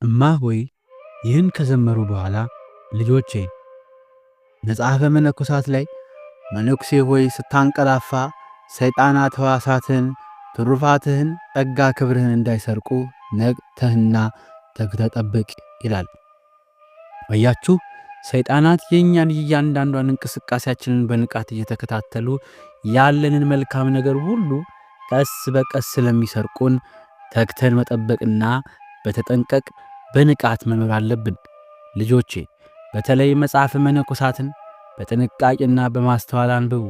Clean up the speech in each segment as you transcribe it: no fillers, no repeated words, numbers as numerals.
እማሆይ ይህን ከዘመሩ በኋላ ልጆቼ መጽሐፈ መነኮሳት ላይ መነኩሴ ሆይ ስታንቀላፋ ሰይጣናት ሕዋሳትህን ትሩፋትህን ጸጋ ክብርህን እንዳይሰርቁ ነቅተህና ተግተህ ጠብቅ ይላል። አያችሁ፣ ሰይጣናት የእኛን እያንዳንዷን እንቅስቃሴያችንን በንቃት እየተከታተሉ ያለንን መልካም ነገር ሁሉ ቀስ በቀስ ስለሚሰርቁን ተግተን መጠበቅና በተጠንቀቅ በንቃት መኖር አለብን። ልጆቼ በተለይ መጽሐፈ መነኮሳትን በጥንቃቄና በማስተዋል አንብቡ።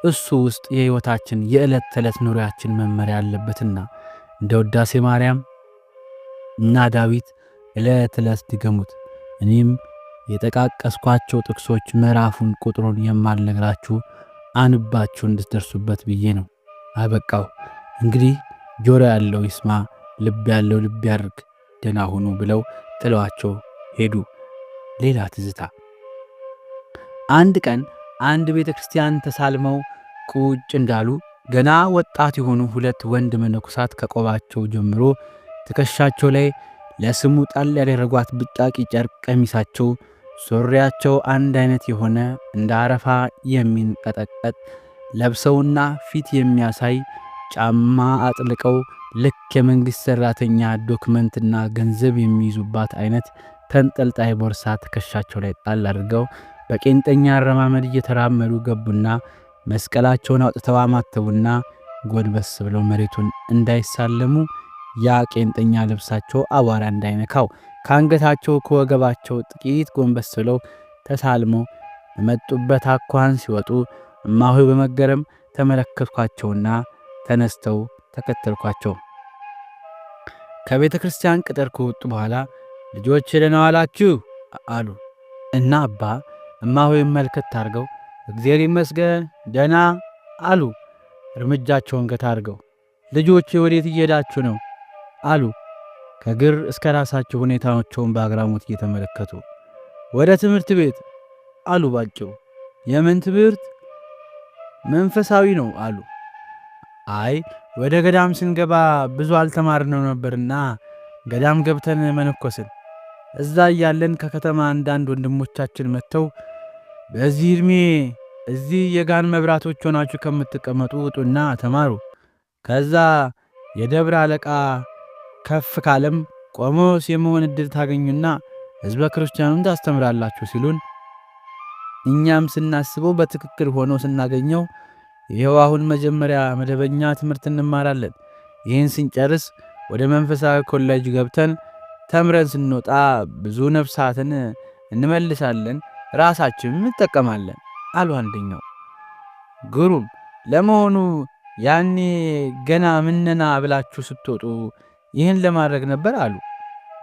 እሱ ውስጥ የሕይወታችን የዕለት ተዕለት ኑሮያችን መመሪያ አለበትና እንደ ውዳሴ ማርያም እና ዳዊት ዕለት ዕለት ድገሙት። እኔም የጠቃቀስኳቸው ጥቅሶች ምዕራፉን ቁጥሩን የማልነግራችሁ አንባችሁ እንድትደርሱበት ብዬ ነው። አበቃው። እንግዲህ ጆሮ ያለው ይስማ፣ ልብ ያለው ልብ ያድርግ። ደህና ሁኑ ብለው ጥለዋቸው ሄዱ። ሌላ ትዝታ። አንድ ቀን አንድ ቤተ ክርስቲያን ተሳልመው ቁጭ እንዳሉ ገና ወጣት የሆኑ ሁለት ወንድ መነኮሳት ከቆባቸው ጀምሮ ትከሻቸው ላይ ለስሙ ጣል ያደረጓት ብጫቂ ጨርቅ ቀሚሳቸው፣ ሱሪያቸው አንድ አይነት የሆነ እንደ አረፋ የሚንቀጠቀጥ ለብሰውና ፊት የሚያሳይ ጫማ አጥልቀው ልክ የመንግሥት ሠራተኛ ዶክመንትና ገንዘብ የሚይዙባት አይነት ተንጠልጣይ ቦርሳ ትከሻቸው ላይ ጣል አድርገው በቄንጠኛ አረማመድ እየተራመዱ ገቡና መስቀላቸውን አውጥተው አማተቡና ጎንበስ ብለው መሬቱን እንዳይሳለሙ ያ ቄንጠኛ ልብሳቸው አቧራ እንዳይነካው ከአንገታቸው ከወገባቸው ጥቂት ጎንበስ ብለው ተሳልመው በመጡበት አኳኋን ሲወጡ እማሆይ በመገረም ተመለከትኳቸውና ተነስተው ተከተልኳቸው። ከቤተ ክርስቲያን ቅጥር ከወጡ በኋላ ልጆች ደህና ዋላችሁ አሉ እና አባ እማሆይን መልከት አድርገው እግዚአብሔር ይመስገን ደህና አሉ። እርምጃቸውን ገታ አድርገው ልጆቼ ወዴት እየሄዳችሁ ነው አሉ። ከግር እስከ ራሳቸው ሁኔታቸውን በአግራሞት እየተመለከቱ ወደ ትምህርት ቤት አሉ ባጭሩ። የምን ትምህርት? መንፈሳዊ ነው አሉ። አይ ወደ ገዳም ስንገባ ብዙ አልተማርነው ነበርና ገዳም ገብተን መነኮስን። እዛ እያለን ከከተማ አንዳንድ ወንድሞቻችን መጥተው በዚህ ዕድሜ እዚህ የጋን መብራቶች ሆናችሁ ከምትቀመጡ ውጡና ተማሩ፣ ከዛ የደብረ አለቃ ከፍ ካለም ቆሞስ የመሆን ዕድል ታገኙና ሕዝበ ክርስቲያኑን ታስተምራላችሁ ሲሉን እኛም ስናስበው በትክክል ሆኖ ስናገኘው ይኸው አሁን መጀመሪያ መደበኛ ትምህርት እንማራለን። ይህን ስንጨርስ ወደ መንፈሳዊ ኮሌጅ ገብተን ተምረን ስንወጣ ብዙ ነፍሳትን እንመልሳለን፣ ራሳችንም እንጠቀማለን አሉ አንደኛው። ግሩም! ለመሆኑ ያኔ ገና ምነና ብላችሁ ስትወጡ ይህን ለማድረግ ነበር አሉ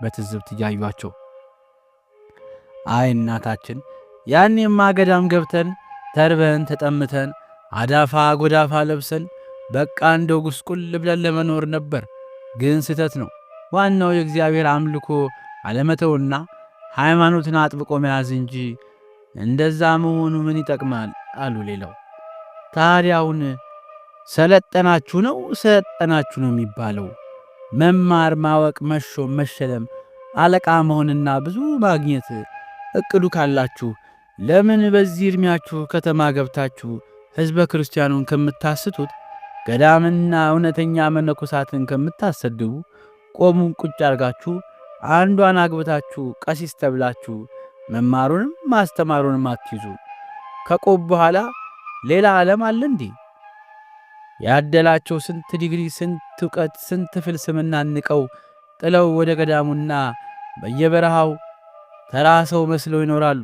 በትዝብት እያዩአቸው። አይ እናታችን ያኔማ ገዳም ገብተን ተርበን ተጠምተን አዳፋ ጎዳፋ ለብሰን በቃ እንደው ጉስቁል ብለን ለመኖር ነበር። ግን ስህተት ነው። ዋናው የእግዚአብሔር አምልኮ አለመተውና ሃይማኖትን አጥብቆ መያዝ እንጂ እንደዛ መሆኑ ምን ይጠቅማል አሉ ሌላው። ታዲያውን ሰለጠናችሁ ነው ሰለጠናችሁ ነው የሚባለው? መማር፣ ማወቅ፣ መሾም፣ መሸለም፣ አለቃ መሆንና ብዙ ማግኘት እቅዱ ካላችሁ ለምን በዚህ ዕድሜያችሁ ከተማ ገብታችሁ ሕዝበ ክርስቲያኑን ከምታስቱት ገዳምና እውነተኛ መነኮሳትን ከምታሰድቡ ቆሙን ቁጭ አርጋችሁ አንዷን አግብታችሁ ቀሲስ ተብላችሁ መማሩንም ማስተማሩንም አትይዙ? ከቆብ በኋላ ሌላ ዓለም አለ እንዲህ? ያደላቸው ስንት ዲግሪ፣ ስንት ዕውቀት፣ ስንት ፍልስምና ንቀው ጥለው ወደ ገዳሙና በየበረሃው ተራ ሰው መስለው ይኖራሉ።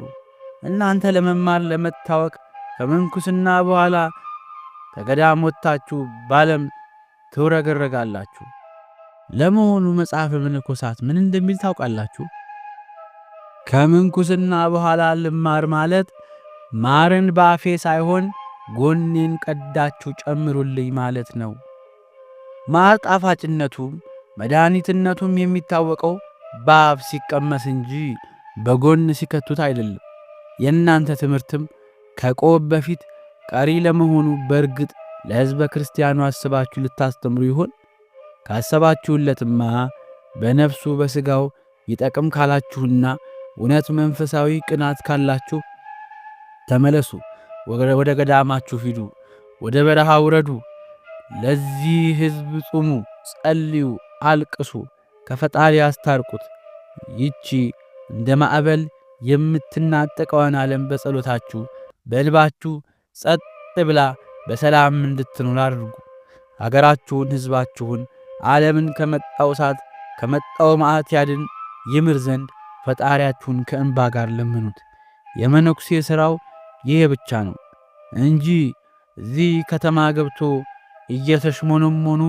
እናንተ ለመማር ለመታወቅ ከምንኩስና በኋላ ከገዳም ወጥታችሁ ባለም ትውረገረጋላችሁ። ለመሆኑ መጽሐፈ መነኮሳት ምን እንደሚል ታውቃላችሁ? ከምንኩስና በኋላ ልማር ማለት ማርን ባፌ ሳይሆን ጎኔን ቀዳችሁ ጨምሩልኝ ማለት ነው። ማር ጣፋጭነቱም መድኃኒትነቱም የሚታወቀው በአፍ ሲቀመስ እንጂ በጎን ሲከቱት አይደለም። የእናንተ ትምህርትም ከቆብ በፊት ቀሪ ለመሆኑ በእርግጥ ለሕዝበ ክርስቲያኑ አስባችሁ ልታስተምሩ ይሆን? ካሰባችሁለትማ በነፍሱ በሥጋው ይጠቅም ካላችሁና እውነት መንፈሳዊ ቅናት ካላችሁ ተመለሱ። ወደ ገዳማችሁ ሂዱ። ወደ በረሃ ውረዱ። ለዚህ ሕዝብ ጹሙ፣ ጸልዩ፣ አልቅሱ፣ ከፈጣሪ አስታርቁት። ይቺ እንደ ማዕበል የምትናጠቀዋን ዓለም በጸሎታችሁ በልባችሁ ጸጥ ብላ በሰላም እንድትኖር አድርጉ። አገራችሁን፣ ሕዝባችሁን፣ ዓለምን ከመጣው እሳት ከመጣው መዓት ያድን ይምር ዘንድ ፈጣሪያችሁን ከእንባ ጋር ለምኑት። የመነኩሴ ሥራው ይሄ ብቻ ነው እንጂ እዚህ ከተማ ገብቶ እየተሽሞነሞኑ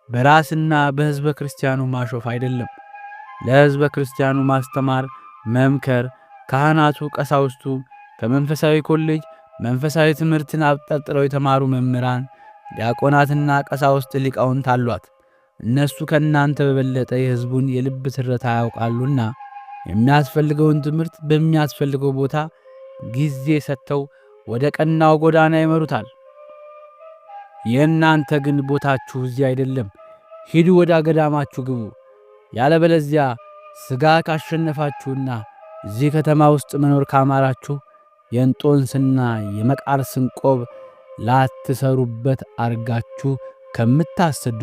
በራስና በሕዝበ ክርስቲያኑ ማሾፍ አይደለም። ለሕዝበ ክርስቲያኑ ማስተማር፣ መምከር፣ ካህናቱ፣ ቀሳውስቱ ከመንፈሳዊ ኮሌጅ መንፈሳዊ ትምህርትን አብጠርጥረው የተማሩ መምህራን፣ ዲያቆናትና ቀሳውስት ሊቃውንት አሏት። እነሱ ከእናንተ በበለጠ የሕዝቡን የልብ ትርታ ያውቃሉና የሚያስፈልገውን ትምህርት በሚያስፈልገው ቦታ ጊዜ ሰጥተው ወደ ቀናው ጎዳና ይመሩታል። የእናንተ ግን ቦታችሁ እዚህ አይደለም። ሂዱ፣ ወደ ገዳማችሁ ግቡ። ያለበለዚያ ሥጋ ካሸነፋችሁና እዚህ ከተማ ውስጥ መኖር ካማራችሁ የእንጦንስና የመቃርስን ቆብ ላትሰሩበት አርጋችሁ ከምታሰዱ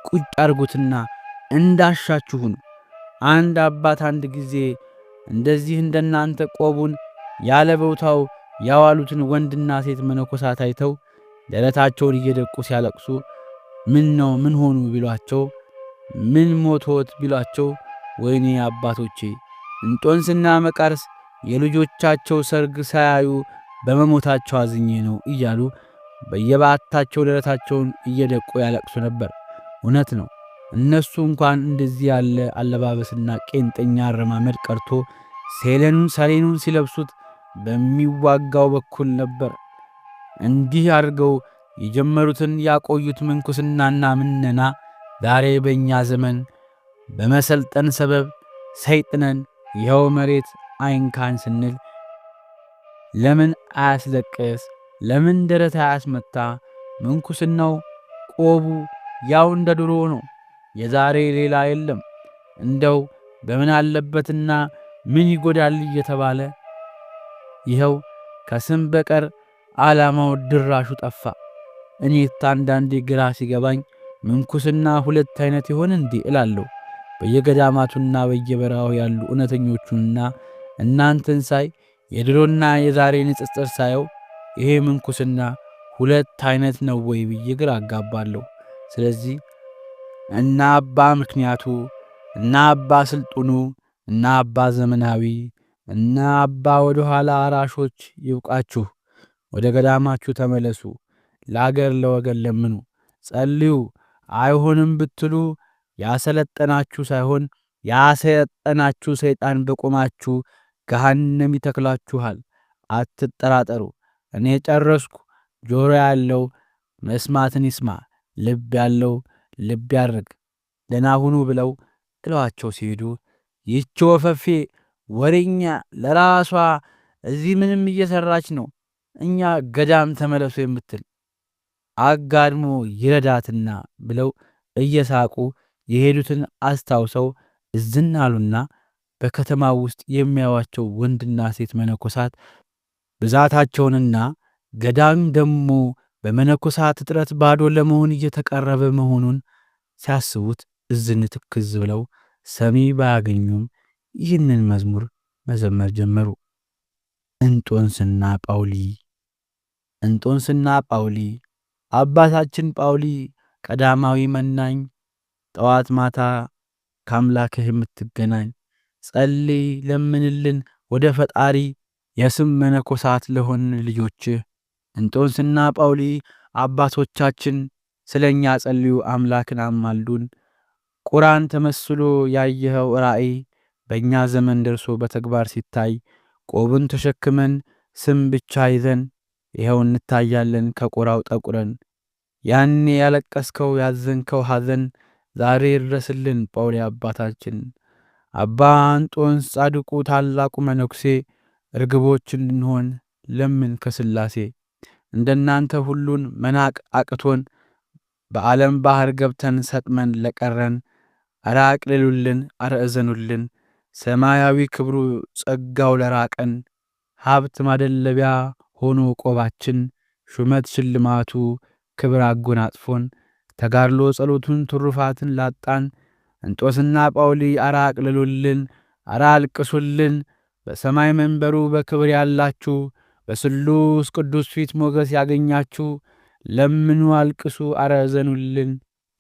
ቁጭ አርጉትና እንዳሻችሁን። አንድ አባት አንድ ጊዜ እንደዚህ እንደናንተ ቆቡን ያለ ቦታው ያዋሉትን ወንድና ሴት መነኮሳት አይተው ደረታቸውን እየደቁ ሲያለቅሱ ምን ነው ምን ሆኑ ቢሏቸው፣ ምን ሞቶት ቢሏቸው፣ ወይኔ አባቶቼ እንጦንስና መቃርስ የልጆቻቸው ሰርግ ሳያዩ በመሞታቸው አዝኜ ነው እያሉ በየባታቸው ደረታቸውን እየደቁ ያለቅሱ ነበር። እውነት ነው። እነሱ እንኳን እንደዚህ ያለ አለባበስና ቄንጠኛ አረማመድ ቀርቶ ሰሌኑን ሲለብሱት በሚዋጋው በኩል ነበር። እንዲህ አድርገው የጀመሩትን ያቆዩት ምንኩስናና ምነና ዛሬ በእኛ ዘመን በመሰልጠን ሰበብ ሰይጥነን ይኸው መሬት አይንካን ስንል ለምን አያስለቅስ? ለምን ደረት አያስመታ? ምንኩስናው ቆቡ ያው እንደ ድሮ ነው። የዛሬ ሌላ የለም። እንደው በምን አለበትና ምን ይጎዳል እየተባለ ይኸው ከስም በቀር ዓላማው ድራሹ ጠፋ። እኔት አንዳንዴ ግራ ሲገባኝ ምንኩስና ሁለት አይነት ይሆን እንዲህ እላለሁ። በየገዳማቱና በየበረሃው ያሉ እውነተኞቹንና እናንተን ሳይ የድሮና የዛሬ ንጽጽር ሳየው ይሄ ምንኩስና ሁለት አይነት ነው ወይ ብዬ ግራ አጋባለሁ። ስለዚህ እና አባ ምክንያቱ እና አባ ስልጡኑ እና አባ ዘመናዊ እና አባ ወደ ኋላ አራሾች ይብቃችሁ። ወደ ገዳማችሁ ተመለሱ። ለአገር ለወገን ለምኑ፣ ጸልዩ። አይሆንም ብትሉ ያሰለጠናችሁ ሳይሆን ያሰለጠናችሁ ሰይጣን በቆማችሁ ገሃነም ይተክላችኋል። አትጠራጠሩ። እኔ ጨረስኩ። ጆሮ ያለው መስማትን ይስማ፣ ልብ ያለው ልብ ያድርግ። ደህና ሁኑ ብለው ጥለዋቸው ሲሄዱ ይህች ወፈፌ ወሬኛ ለራሷ እዚህ ምንም እየሰራች ነው፣ እኛ ገዳም ተመለሱ የምትል አጋድሞ ይረዳትና ብለው እየሳቁ የሄዱትን አስታውሰው እዝን አሉና በከተማው ውስጥ የሚያዩዋቸው ወንድና ሴት መነኮሳት ብዛታቸውንና ገዳም ደሞ በመነኮሳት እጥረት ባዶ ለመሆን እየተቃረበ መሆኑን ሲያስቡት እዝን ትክዝ ብለው ሰሚ ባያገኙም ይህንን መዝሙር መዘመር ጀመሩ። እንጦንስና ጳውሊ። እንጦንስና ጳውሊ አባታችን ጳውሊ ቀዳማዊ መናኝ፣ ጠዋት ማታ ከአምላክህ የምትገናኝ፣ ጸልይ ለምንልን ወደ ፈጣሪ የስም መነኮሳት ለሆን ልጆችህ። እንጦንስና ጳውሊ አባቶቻችን ስለ እኛ ጸልዩ፣ አምላክን አማልዱን። ቁራን ተመስሎ ያየኸው ራእይ በእኛ ዘመን ደርሶ በተግባር ሲታይ ቆብን ተሸክመን ስም ብቻ ይዘን ይኸው እንታያለን ከቁራው ጠቁረን። ያኔ ያለቀስከው ያዘንከው ሐዘን ዛሬ ይድረስልን ጳውሊ አባታችን። አባ እንጦንስ ጻድቁ ታላቁ መነኩሴ ርግቦች እንድንሆን ለምን ከሥላሴ። እንደናንተ ሁሉን መናቅ አቅቶን በዓለም ባህር ገብተን ሰጥመን ለቀረን አረ አቅልሉልን፣ አረ እዘኑልን። ሰማያዊ ክብሩ ጸጋው ለራቀን ሀብት ማደለቢያ ሆኖ ቆባችን ሹመት ሽልማቱ ክብር አጎናጽፎን ተጋድሎ ጸሎቱን ትሩፋትን ላጣን እንጦስና ጳውሊ አረ አቅልሉልን፣ አረ አልቅሱልን። በሰማይ መንበሩ በክብር ያላችሁ በስሉስ ቅዱስ ፊት ሞገስ ያገኛችሁ ለምኑ፣ አልቅሱ፣ አረ እዘኑልን።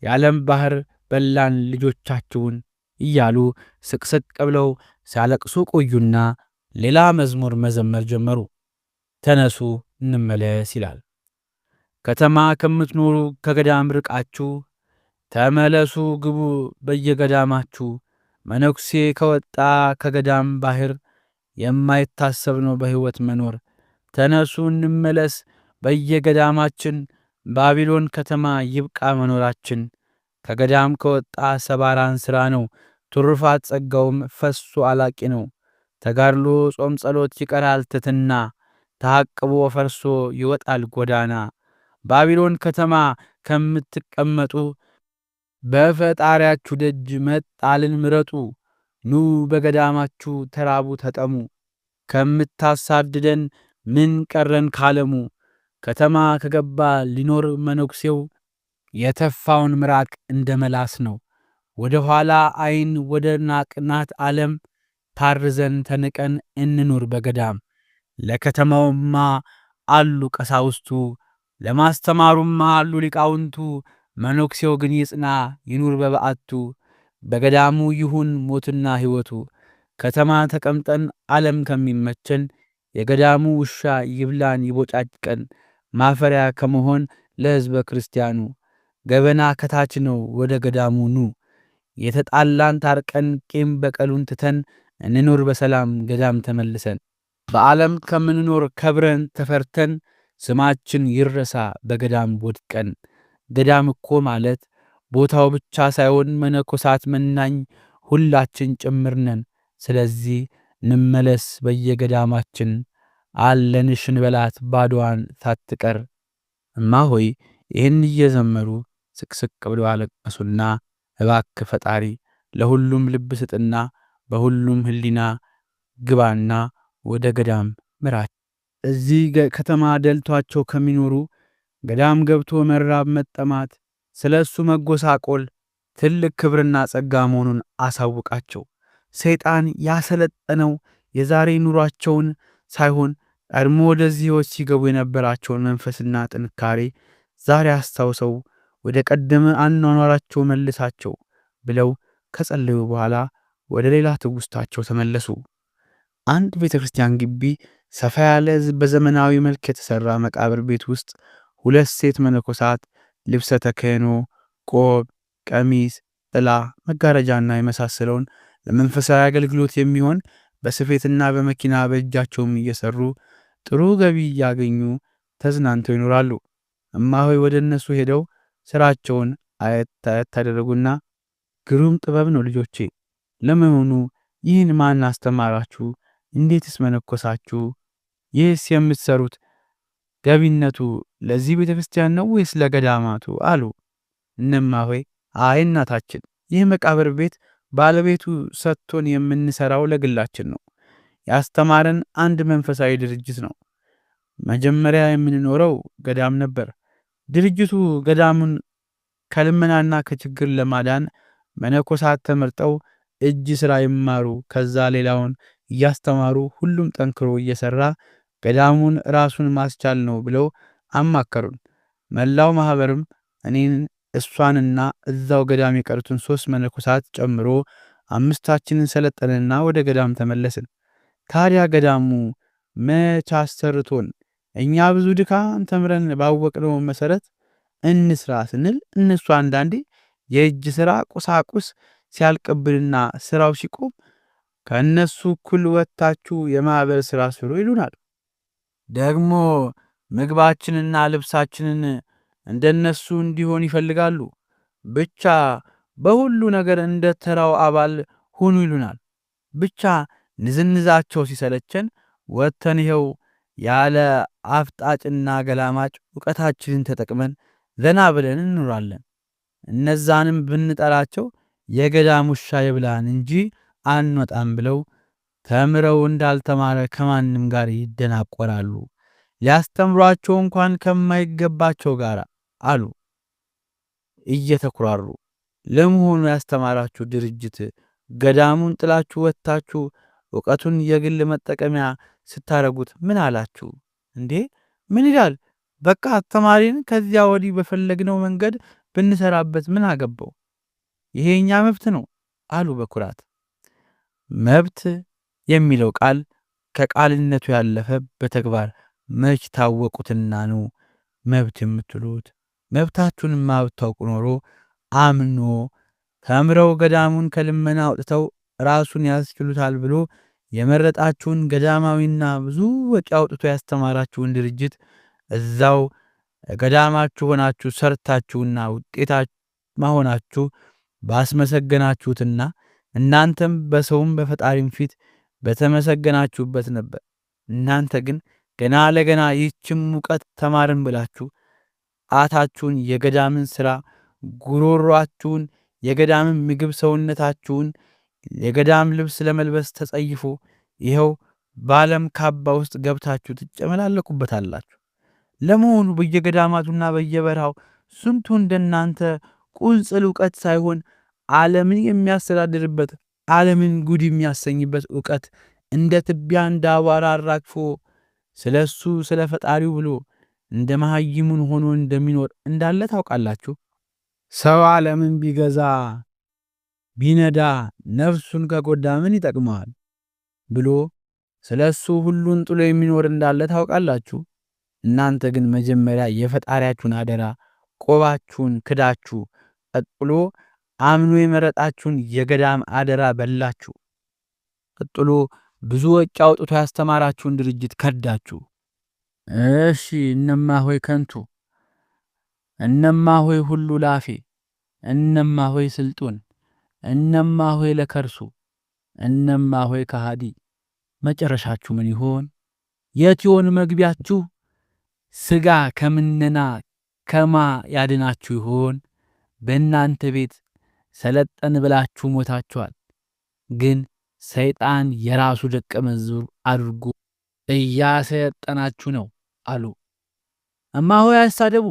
የዓለም ባሕር በላን ልጆቻችሁን እያሉ ስቅስቅ ብለው ሲያለቅሱ ቆዩና ሌላ መዝሙር መዘመር ጀመሩ። ተነሱ እንመለስ ይላል። ከተማ ከምትኖሩ ከገዳም ርቃችሁ ተመለሱ፣ ግቡ በየገዳማችሁ። መነኩሴ ከወጣ ከገዳም ባሕር የማይታሰብ ነው በሕይወት መኖር። ተነሱ እንመለስ በየገዳማችን፣ ባቢሎን ከተማ ይብቃ መኖራችን። ከገዳም ከወጣ ሰባራን ሥራ ነው፣ ትሩፋት ጸጋውም ፈሶ አላቂ ነው። ተጋድሎ ጾም ጸሎት ይቀራል ትትና፣ ተሐቅቦ ፈርሶ ይወጣል ጎዳና። ባቢሎን ከተማ ከምትቀመጡ በፈጣሪያችሁ ደጅ መጣልን ምረጡ። ኑ በገዳማችሁ ተራቡ ተጠሙ፣ ከምታሳድደን ምን ቀረን ካለሙ። ከተማ ከገባ ሊኖር መነኩሴው የተፋውን ምራቅ እንደ መላስ ነው። ወደ ኋላ አይን ወደ ናቅናት ዓለም ታርዘን ተንቀን እንኑር በገዳም። ለከተማውማ አሉ ቀሳውስቱ፣ ለማስተማሩማ አሉ ሊቃውንቱ። መነኩሴው ግን ይጽና ይኑር በበዓቱ፣ በገዳሙ ይሁን ሞትና ሕይወቱ። ከተማ ተቀምጠን ዓለም ከሚመቸን የገዳሙ ውሻ ይብላን ይቦጫጭቀን። ማፈሪያ ከመሆን ለሕዝበ ክርስቲያኑ ገበና ከታች ነው ወደ ገዳሙ ኑ። የተጣላን ታርቀን ቂም በቀሉን ትተን እንኑር በሰላም ገዳም ተመልሰን። በዓለም ከምንኖር ከብረን ተፈርተን ስማችን ይረሳ በገዳም ወድቀን። ገዳም እኮ ማለት ቦታው ብቻ ሳይሆን መነኮሳት መናኝ ሁላችን ጭምርነን። ስለዚህ እንመለስ በየገዳማችን፣ አለንሽ እንበላት ባዶዋን ሳትቀር። እማ ሆይ ይህን እየዘመሩ ስቅስቅ ብለው አለቀሱና እባክ ፈጣሪ ለሁሉም ልብ ስጥና በሁሉም ሕሊና ግባና ወደ ገዳም ምራች። እዚህ ከተማ ደልቷቸው ከሚኖሩ ገዳም ገብቶ መራብ መጠማት፣ ስለ እሱ መጎሳቆል ትልቅ ክብርና ጸጋ መሆኑን አሳውቃቸው። ሰይጣን ያሰለጠነው የዛሬ ኑሯቸውን ሳይሆን ቀድሞ ወደዚህ ሕይወት ሲገቡ የነበራቸውን መንፈስና ጥንካሬ ዛሬ አስታውሰው ወደ ቀደመ አኗኗራቸው መልሳቸው ብለው ከጸለዩ በኋላ ወደ ሌላ ትውስታቸው ተመለሱ። አንድ ቤተ ክርስቲያን ግቢ ሰፋ ያለ በዘመናዊ መልክ የተሠራ መቃብር ቤት ውስጥ ሁለት ሴት መነኮሳት ልብሰ ተክህኖ፣ ቆብ፣ ቀሚስ፣ ጥላ፣ መጋረጃና የመሳሰለውን ለመንፈሳዊ አገልግሎት የሚሆን በስፌትና በመኪና በእጃቸውም እየሰሩ ጥሩ ገቢ እያገኙ ተዝናንተው ይኖራሉ። እማሆይ ወደ እነሱ ሄደው ሥራቸውን አየት ታደረጉና ግሩም ጥበብ ነው ልጆቼ፣ ለመሆኑ ይህን ማን አስተማራችሁ? እንዴትስ መነኮሳችሁ? ይህስ የምትሰሩት ገቢነቱ ለዚህ ቤተ ክርስቲያን ነው ወይስ ለገዳማቱ? አሉ። እነማሆይ አይ እናታችን፣ ይህ መቃብር ቤት ባለቤቱ ሰጥቶን የምንሰራው ለግላችን ነው። ያስተማረን አንድ መንፈሳዊ ድርጅት ነው። መጀመሪያ የምንኖረው ገዳም ነበር። ድርጅቱ ገዳሙን ከልመናና ከችግር ለማዳን መነኮሳት ተመርጠው እጅ ሥራ ይማሩ፣ ከዛ ሌላውን እያስተማሩ ሁሉም ጠንክሮ እየሰራ ገዳሙን ራሱን ማስቻል ነው ብለው አማከሩን። መላው ማህበርም እኔን እሷንና እዛው ገዳም የቀሩትን 3 መነኮሳት ጨምሮ 5ታችንን ሰለጠንና ወደ ገዳም ተመለስን። ታዲያ ገዳሙ መች አሰርቶን እኛ ብዙ ድካም ተምረን ባወቅነው መሰረት እንስራ ስንል እነሱ አንዳንዴ የእጅ ሥራ ቁሳቁስ ሲያልቅብንና ስራው ሲቆም ከእነሱ እኩል ወጥታችሁ የማህበር ሥራ ስሩ ይሉናል። ደግሞ ምግባችንና ልብሳችንን እንደነሱ እንዲሆን ይፈልጋሉ። ብቻ በሁሉ ነገር እንደ ተራው አባል ሁኑ ይሉናል። ብቻ ንዝንዛቸው ሲሰለቸን ወጥተን ይኸው ያለ አፍጣጭና ገላማጭ ዕውቀታችንን ተጠቅመን ዘና ብለን እንኖራለን። እነዛንም ብንጠራቸው የገዳም ውሻ ይብላን እንጂ አንወጣም ብለው ተምረው እንዳልተማረ ከማንም ጋር ይደናቆራሉ። ሊያስተምሯቸው እንኳን ከማይገባቸው ጋር አሉ እየተኩራሩ። ለመሆኑ ያስተማራችሁ ድርጅት ገዳሙን ጥላችሁ ወጥታችሁ ዕውቀቱን የግል መጠቀሚያ ስታረጉት ምን አላችሁ እንዴ? ምን ይላል? በቃ አስተማሪን ከዚያ ወዲህ በፈለግነው መንገድ ብንሰራበት ምን አገባው? ይሄ እኛ መብት ነው አሉ በኩራት። መብት የሚለው ቃል ከቃልነቱ ያለፈ በተግባር መች ታወቁትና ነው መብት የምትሉት? መብታችሁንማ ብታውቁ ኖሮ አምኖ ተምረው ገዳሙን ከልመና አውጥተው ራሱን ያስችሉታል ብሎ የመረጣችሁን ገዳማዊና ብዙ ወጪ አውጥቶ ያስተማራችሁን ድርጅት እዛው ገዳማችሁ ሆናችሁ ሰርታችሁና ውጤታማ ሆናችሁ ባስመሰገናችሁትና እናንተም በሰውም በፈጣሪም ፊት በተመሰገናችሁበት ነበር። እናንተ ግን ገና ለገና ይህችም እውቀት ተማርን ብላችሁ ጣታችሁን የገዳምን ሥራ፣ ጉሮሯችሁን የገዳምን ምግብ፣ ሰውነታችሁን የገዳም ልብስ ለመልበስ ተጸይፎ ይኸው በዓለም ካባ ውስጥ ገብታችሁ ትጨመላለቁበታላችሁ። ለመሆኑ በየገዳማቱና በየበረሃው ስንቱ እንደናንተ ቁንጽል ዕውቀት ሳይሆን ዓለምን የሚያስተዳድርበት ዓለምን ጉድ የሚያሰኝበት ዕውቀት እንደ ትቢያ እንደ አቧራ አራግፎ ስለ እሱ ስለ ፈጣሪው ብሎ እንደ መሐይሙን ሆኖ እንደሚኖር እንዳለ ታውቃላችሁ። ሰው ዓለምን ቢገዛ ቢነዳ ነፍሱን ከጎዳ ምን ይጠቅመዋል ብሎ ስለ እሱ ሁሉን ጥሎ የሚኖር እንዳለ ታውቃላችሁ። እናንተ ግን መጀመሪያ የፈጣሪያችሁን አደራ ቆባችሁን ክዳችሁ ቀጥሎ አምኖ የመረጣችሁን የገዳም አደራ በላችሁ። ቀጥሎ ብዙ ወጪ አውጥቶ ያስተማራችሁን ድርጅት ከዳችሁ። እሺ እነማ ሆይ ከንቱ፣ እነማ ሆይ ሁሉ ላፌ፣ እነማ ሆይ ስልጡን፣ እነማ ሆይ ለከርሱ፣ እነማ ሆይ ከሃዲ፣ መጨረሻችሁ ምን ይሆን? የት ይሆን መግቢያችሁ? ሥጋ ከምነና ከማ ያድናችሁ ይሆን? በእናንተ ቤት ሰለጠን ብላችሁ ሞታችኋል። ግን ሰይጣን የራሱ ደቀ መዝሙር አድርጎ እያሰለጠናችሁ ነው አሉ። እማሆይ አያሳደቡ፣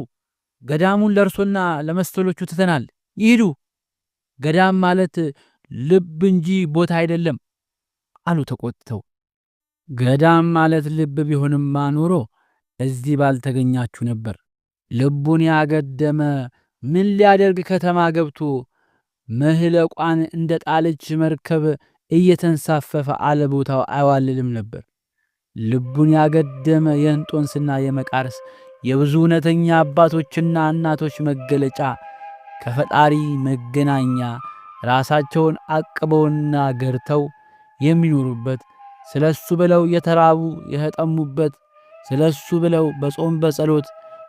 ገዳሙን ለእርሶና ለመሰሎቹ ትተናል፣ ይሂዱ። ገዳም ማለት ልብ እንጂ ቦታ አይደለም አሉ ተቆጥተው። ገዳም ማለት ልብ ቢሆንማ ኖሮ እዚህ ባልተገኛችሁ ነበር። ልቡን ያገደመ ምን ሊያደርግ ከተማ ገብቶ መህለቋን እንደ ጣለች መርከብ እየተንሳፈፈ አለ ቦታው አይዋልልም ነበር። ልቡን ያገደመ የእንጦንስና የመቃርስ የብዙ እውነተኛ አባቶችና እናቶች መገለጫ ከፈጣሪ መገናኛ ራሳቸውን አቅበውና ገርተው የሚኖሩበት ስለሱ ብለው የተራቡ የተጠሙበት ስለሱ ብለው በጾም በጸሎት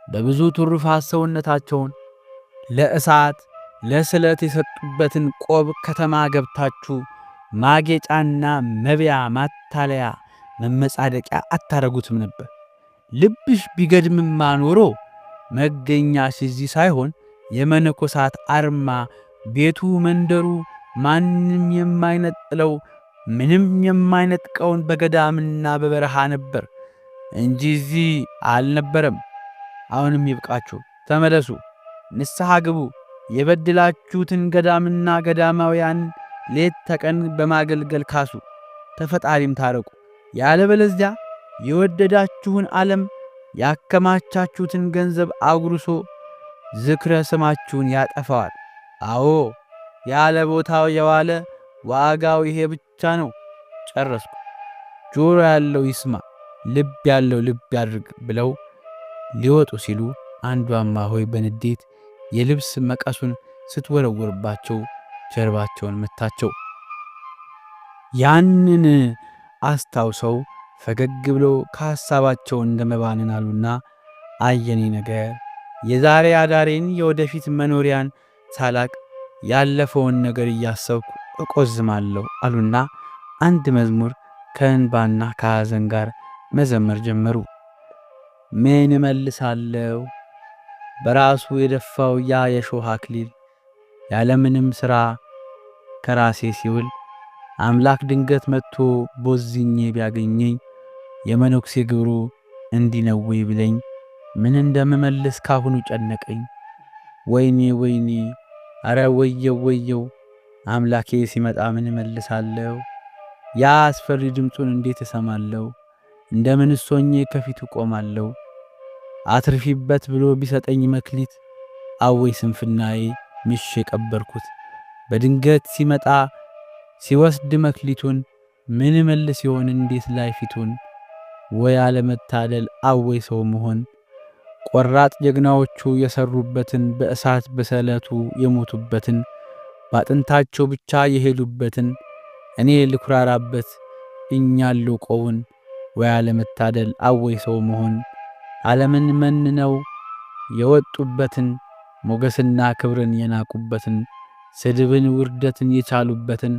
በብዙ ትሩፋት ሰውነታቸውን ለእሳት ለስለት የሰጡበትን ቆብ ከተማ ገብታችሁ ማጌጫና መብያ ማታለያ መመጻደቂያ አታረጉትም ነበር። ልብሽ ቢገድምማ ኖሮ መገኛሽ እዚህ ሳይሆን የመነኮሳት አርማ ቤቱ መንደሩ ማንም የማይነጥለው ምንም የማይነጥቀውን በገዳምና በበረሃ ነበር እንጂ እዚህ አልነበረም። አሁንም ይብቃችሁ፣ ተመለሱ፣ ንስሐ ግቡ፣ የበድላችሁትን ገዳምና ገዳማውያን ሌት ተቀን በማገልገል ካሱ፣ ተፈጣሪም ታረቁ። ያለበለዚያ የወደዳችሁን ዓለም ያከማቻችሁትን ገንዘብ አጉርሶ ዝክረ ስማችሁን ያጠፋዋል። አዎ ያለ ቦታው የዋለ ዋጋው ይሄ ብቻ ነው። ጨረስኩ። ጆሮ ያለው ይስማ፣ ልብ ያለው ልብ ያድርግ ብለው ሊወጡ ሲሉ አንዷ እማሆይ በንዴት የልብስ መቀሱን ስትወረውርባቸው ጀርባቸውን መታቸው። ያንን አስታውሰው ፈገግ ብለው ከሐሳባቸው እንደመባንን አሉና አየኔ ነገር የዛሬ አዳሬን የወደፊት መኖሪያን ሳላቅ ያለፈውን ነገር እያሰብኩ እቆዝማለሁ አሉና አንድ መዝሙር ከእንባና ከሐዘን ጋር መዘመር ጀመሩ። ምን እመልሳለሁ በራሱ የደፋው ያ የሾህ አክሊል ያለምንም ሥራ ከራሴ ሲውል አምላክ ድንገት መጥቶ ቦዝኜ ቢያገኘኝ የመነኩሴ ግብሩ እንዲህ ነው ወይ ቢለኝ ምን እንደምመልስ ካሁኑ ጨነቀኝ። ወይኔ ወይኔ አረ ወየው ወየው አምላኬ ሲመጣ ምን እመልሳለሁ? ያ አስፈሪ ድምፁን እንዴት እሰማለሁ? እንደምንስ ሆኜ ከፊቱ ቆማለሁ? አትርፊበት ብሎ ቢሰጠኝ መክሊት አወይ ስንፍናዬ ምሽ የቀበርኩት። በድንገት ሲመጣ ሲወስድ መክሊቱን ምን እመልስ ይሆን እንዴት ላይ ፊቱን? ወይ አለመታደል አወይ ሰው መሆን። ቆራጥ ጀግናዎቹ የሰሩበትን በእሳት በሰለቱ የሞቱበትን ባጥንታቸው ብቻ የሄዱበትን እኔ ልኩራራበት እኛለው ቆውን። ወይ አለመታደል አወይ ሰው መሆን። ዓለምን መንነው የወጡበትን ሞገስና ክብርን የናቁበትን ስድብን ውርደትን የቻሉበትን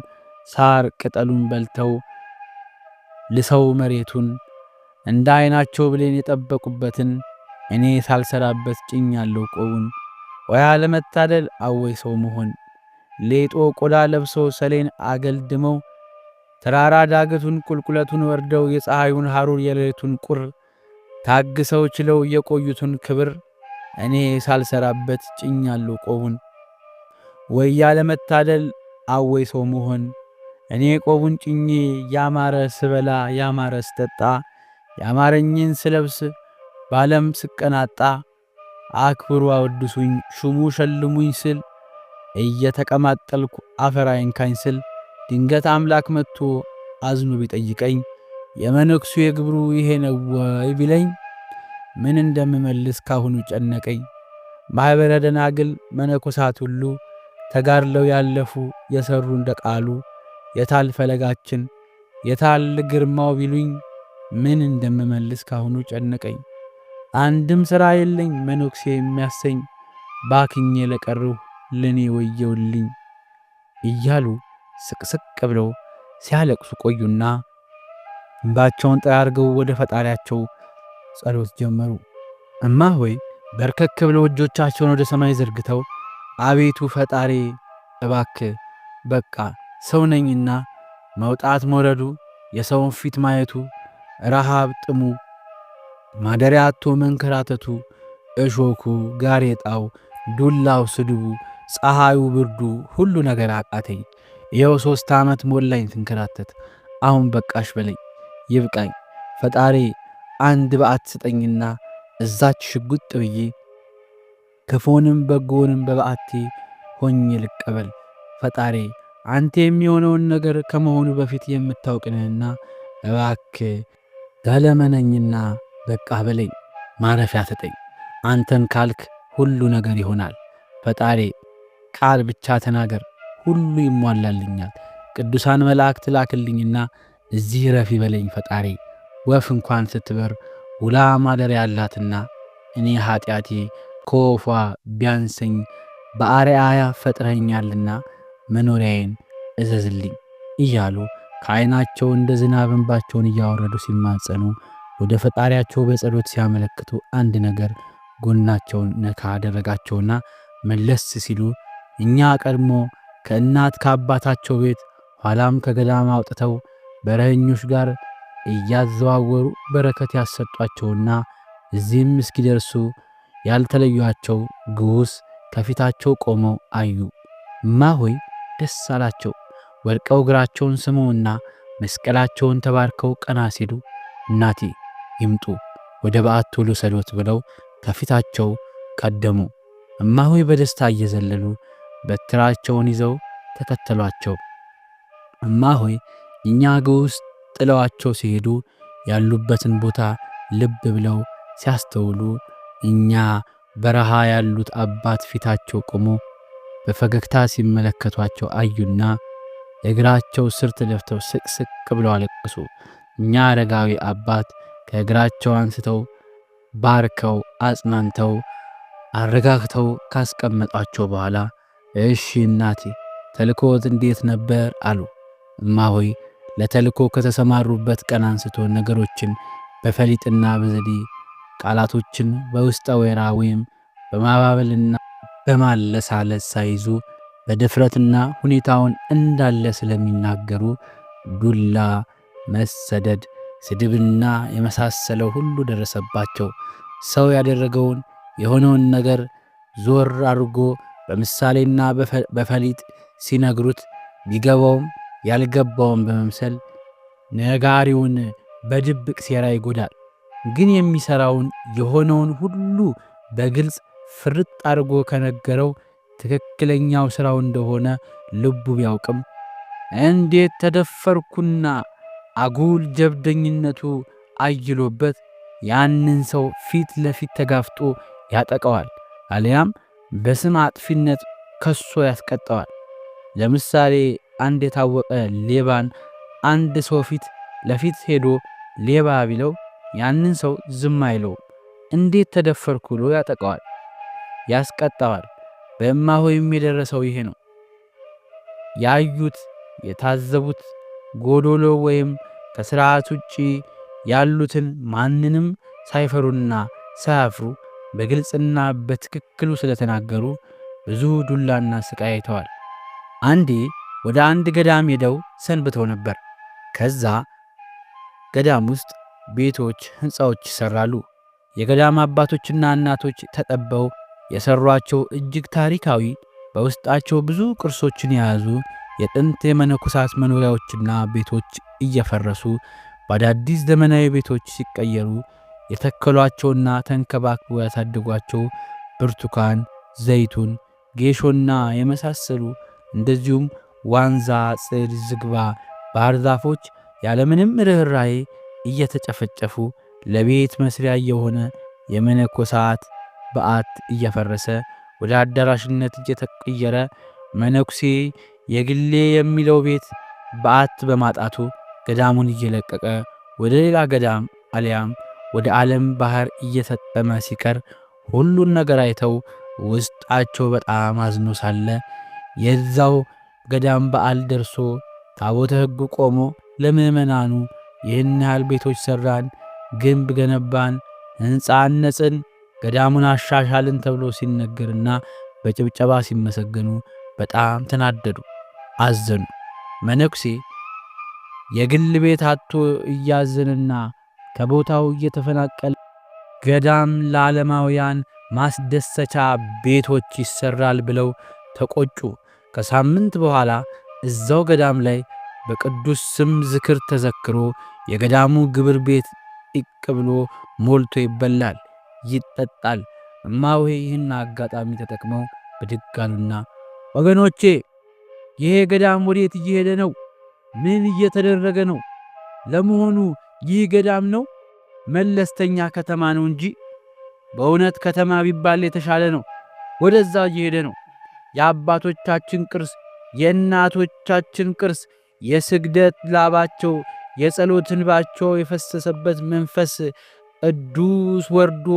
ሳር ቅጠሉን በልተው ልሰው መሬቱን እንደ ዓይናቸው ብሌን የጠበቁበትን እኔ ሳልሰራበት ጭኛለሁ ቆውን። ወይ አለመታደል አወይ ሰው መሆን። ሌጦ ቆዳ ለብሰው ሰሌን አገልድመው ተራራ ዳገቱን ቁልቁለቱን ወርደው የፀሐዩን ሐሩር የሌሊቱን ቁር ታግሰው ችለው የቆዩትን ክብር እኔ ሳልሰራበት ጭኛለሁ ቆቡን። ወይ ያለመታደል አወይ ሰው መሆን። እኔ ቆቡን ጭኜ ያማረ ስበላ ያማረ ስጠጣ ያማረኝን ስለብስ ባለም ስቀናጣ አክብሩ አወድሱኝ ሹሙ ሸልሙኝ ስል እየተቀማጠልኩ አፈር አይንካኝ ስል ድንገት አምላክ መጥቶ አዝኖ ቢጠይቀኝ የመነኩሴ የግብሩ ይሄ ነው ወይ ቢለኝ ምን እንደምመልስ ካሁኑ ጨነቀኝ። ማኅበረ ደናግል መነኮሳት ሁሉ ተጋድለው ያለፉ የሰሩ እንደ ቃሉ የታል ፈለጋችን የታል ግርማው ቢሉኝ ምን እንደምመልስ ካሁኑ ጨነቀኝ። አንድም ሥራ የለኝ መነኩሴ የሚያሰኝ ባክኜ ለቀርሁ ለኔ ወየውልኝ እያሉ ስቅስቅ ብለው ሲያለቅሱ ቆዩና እንባቸውን ጠራርገው ወደ ፈጣሪያቸው ጸሎት ጀመሩ። እማ ሆይ በርከክ ብለው እጆቻቸውን ወደ ሰማይ ዘርግተው አቤቱ ፈጣሪ እባክህ በቃ ሰው ነኝና መውጣት መውረዱ የሰውን ፊት ማየቱ ረሃብ ጥሙ ማደሪያ አጥቶ መንከራተቱ እሾኩ ጋሬጣው ዱላው ስድቡ ፀሐዩ ብርዱ ሁሉ ነገር አቃተኝ። ይኸው 3 ዓመት ሞላኝ ትንከራተት። አሁን በቃሽ በለኝ ይብቃኝ ፈጣሪ አንድ በዓት ስጠኝና እዛች ሽጉጥ ብዬ ክፉንም በጎንም በበዓቴ ሆኜ ልቀበል። ፈጣሪ አንተ የሚሆነውን ነገር ከመሆኑ በፊት የምታውቅንህና እባክህ ገለመነኝና በቃ በለኝ ማረፊያ ስጠኝ። አንተን ካልክ ሁሉ ነገር ይሆናል። ፈጣሪ ቃል ብቻ ተናገር ሁሉ ይሟላልኛል። ቅዱሳን መላእክት ላክልኝና እዚህ ረፊ በለኝ ፈጣሪ። ወፍ እንኳን ስትበር ውላ ማደሪያ ያላትና እኔ ኀጢአቴ ከወፏ ቢያንሰኝ በአርአያ ፈጥረኛልና መኖሪያዬን እዘዝልኝ እያሉ ከዓይናቸው እንደ ዝናብ እንባቸውን እያወረዱ ሲማጸኑ ወደ ፈጣሪያቸው በጸሎት ሲያመለክቱ አንድ ነገር ጎናቸውን ነካ አደረጋቸውና መለስ ሲሉ እኛ ቀድሞ ከእናት ከአባታቸው ቤት ኋላም ከገዳም አውጥተው በረኞች ጋር እያዘዋወሩ በረከት ያሰጧቸውና እዚህም እስኪደርሱ ያልተለዩአቸው ግዑዝ ከፊታቸው ቆመው አዩ። እማ ሆይ ደስ አላቸው። ወድቀው እግራቸውን ስመውና መስቀላቸውን ተባርከው ቀና ሲሉ እናቴ ይምጡ ወደ በዓቱ ልውሰዶት ብለው ከፊታቸው ቀደሙ። እማ ሆይ በደስታ እየዘለሉ በትራቸውን ይዘው ተከተሏቸው። እማ ሆይ እኛ ግዑዝ ጥለዋቸው ሲሄዱ ያሉበትን ቦታ ልብ ብለው ሲያስተውሉ እኛ በረሃ ያሉት አባት ፊታቸው ቆሞ በፈገግታ ሲመለከቷቸው አዩና እግራቸው ስር ተደፍተው ስቅስቅ ብለው አለቀሱ። እኛ አረጋዊ አባት ከእግራቸው አንስተው ባርከው አጽናንተው አረጋግተው ካስቀመጧቸው በኋላ እሺ እናቴ ተልኮት እንዴት ነበር አሉ። እማ ሆይ ለተልኮ ከተሰማሩበት ቀን አንስቶ ነገሮችን በፈሊጥና በዘዴ ቃላቶችን በውስጠ ወይራ ወይም በማባበልና በማለሳለስ ሳይዙ በድፍረትና ሁኔታውን እንዳለ ስለሚናገሩ ዱላ፣ መሰደድ፣ ስድብና የመሳሰለው ሁሉ ደረሰባቸው። ሰው ያደረገውን የሆነውን ነገር ዞር አድርጎ በምሳሌና በፈሊጥ ሲነግሩት ቢገባውም ያልገባውም በመምሰል ነጋሪውን በድብቅ ሴራ ይጎዳል። ግን የሚሠራውን የሆነውን ሁሉ በግልጽ ፍርጥ አድርጎ ከነገረው ትክክለኛው ሥራው እንደሆነ ልቡ ቢያውቅም እንዴት ተደፈርኩና አጉል ጀብደኝነቱ አይሎበት ያንን ሰው ፊት ለፊት ተጋፍጦ ያጠቀዋል፣ አሊያም በስም አጥፊነት ከሶ ያስቀጠዋል። ለምሳሌ አንድ የታወቀ ሌባን አንድ ሰው ፊት ለፊት ሄዶ ሌባ ቢለው ያንን ሰው ዝም አይለውም። እንዴት ተደፈርኩ ብሎ ያጠቀዋል፣ ያስቀጣዋል። በእማሆይም የደረሰው ይሄ ነው። ያዩት የታዘቡት ጎዶሎ ወይም ከሥርዓት ውጪ ያሉትን ማንንም ሳይፈሩና ሳያፍሩ በግልጽና በትክክሉ ስለተናገሩ ብዙ ዱላና ስቃይ አይተዋል። አንዴ ወደ አንድ ገዳም ሄደው ሰንብተው ነበር። ከዛ ገዳም ውስጥ ቤቶች፣ ሕንፃዎች ይሠራሉ። የገዳም አባቶችና እናቶች ተጠበው የሠሯቸው እጅግ ታሪካዊ፣ በውስጣቸው ብዙ ቅርሶችን የያዙ የጥንት የመነኮሳት መኖሪያዎችና ቤቶች እየፈረሱ በአዳዲስ ዘመናዊ ቤቶች ሲቀየሩ የተከሏቸውና ተንከባክበው ያሳደጓቸው ብርቱካን፣ ዘይቱን፣ ጌሾና የመሳሰሉ እንደዚሁም ዋንዛ፣ ጽድ፣ ዝግባ፣ ባህር ዛፎች ያለምንም ርኅራኄ እየተጨፈጨፉ ለቤት መስሪያ የሆነ የመነኮሳት በዓት እየፈረሰ ወደ አዳራሽነት እየተቀየረ መነኩሴ የግሌ የሚለው ቤት በዓት በማጣቱ ገዳሙን እየለቀቀ ወደ ሌላ ገዳም አሊያም ወደ ዓለም ባህር እየሰጠመ ሲቀር ሁሉን ነገር አይተው ውስጣቸው በጣም አዝኖ ሳለ የዛው ገዳም በዓል ደርሶ ታቦተ ሕጉ ቆሞ ለምእመናኑ ይህን ያህል ቤቶች ሠራን፣ ግንብ ገነባን፣ ሕንፃ አነጽን፣ ገዳሙን አሻሻልን ተብሎ ሲነገርና በጭብጨባ ሲመሰገኑ በጣም ተናደዱ፣ አዘኑ። መነኩሴ የግል ቤት አጥቶ እያዘንና ከቦታው እየተፈናቀለ ገዳም ለዓለማውያን ማስደሰቻ ቤቶች ይሠራል ብለው ተቆጩ። ከሳምንት በኋላ እዛው ገዳም ላይ በቅዱስ ስም ዝክር ተዘክሮ የገዳሙ ግብር ቤት ጢቅ ብሎ ሞልቶ ይበላል፣ ይጠጣል። እማሆይ ይህን አጋጣሚ ተጠቅመው ብድግ አሉና ወገኖቼ ይሄ ገዳም ወዴት እየሄደ ነው? ምን እየተደረገ ነው? ለመሆኑ ይህ ገዳም ነው? መለስተኛ ከተማ ነው እንጂ በእውነት ከተማ ቢባል የተሻለ ነው። ወደዛ እየሄደ ነው። የአባቶቻችን ቅርስ፣ የእናቶቻችን ቅርስ፣ የስግደት ላባቸው፣ የጸሎት እንባቸው የፈሰሰበት መንፈስ ቅዱስ ወርዶ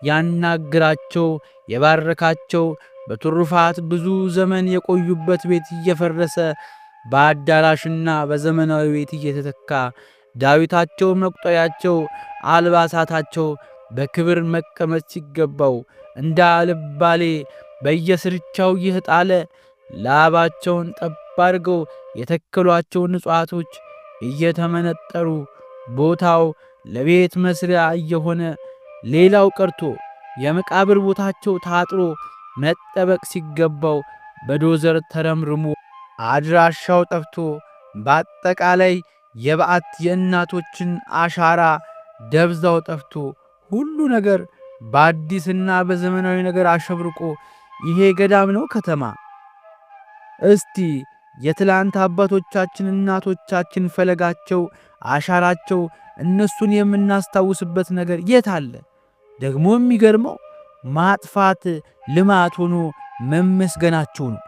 ያናግራቸው የባረካቸው በትሩፋት ብዙ ዘመን የቆዩበት ቤት እየፈረሰ በአዳራሽና በዘመናዊ ቤት እየተተካ ዳዊታቸው፣ መቁጠሪያቸው፣ አልባሳታቸው በክብር መቀመጥ ሲገባው እንደ አልባሌ በየስርቻው እየተጣለ ላባቸውን ጠብ አድርገው የተከሏቸውን እጽዋቶች እየተመነጠሩ ቦታው ለቤት መስሪያ እየሆነ ሌላው ቀርቶ የመቃብር ቦታቸው ታጥሮ መጠበቅ ሲገባው በዶዘር ተረምርሞ አድራሻው ጠፍቶ በአጠቃላይ የበዓት የእናቶችን አሻራ ደብዛው ጠፍቶ ሁሉ ነገር በአዲስና በዘመናዊ ነገር አሸብርቆ ይሄ ገዳም ነው ከተማ? እስቲ የትላንት አባቶቻችን እናቶቻችን ፈለጋቸው አሻራቸው እነሱን የምናስታውስበት ነገር የት አለ? ደግሞ የሚገርመው ማጥፋት ልማት ሆኖ መመስገናቸው ነው።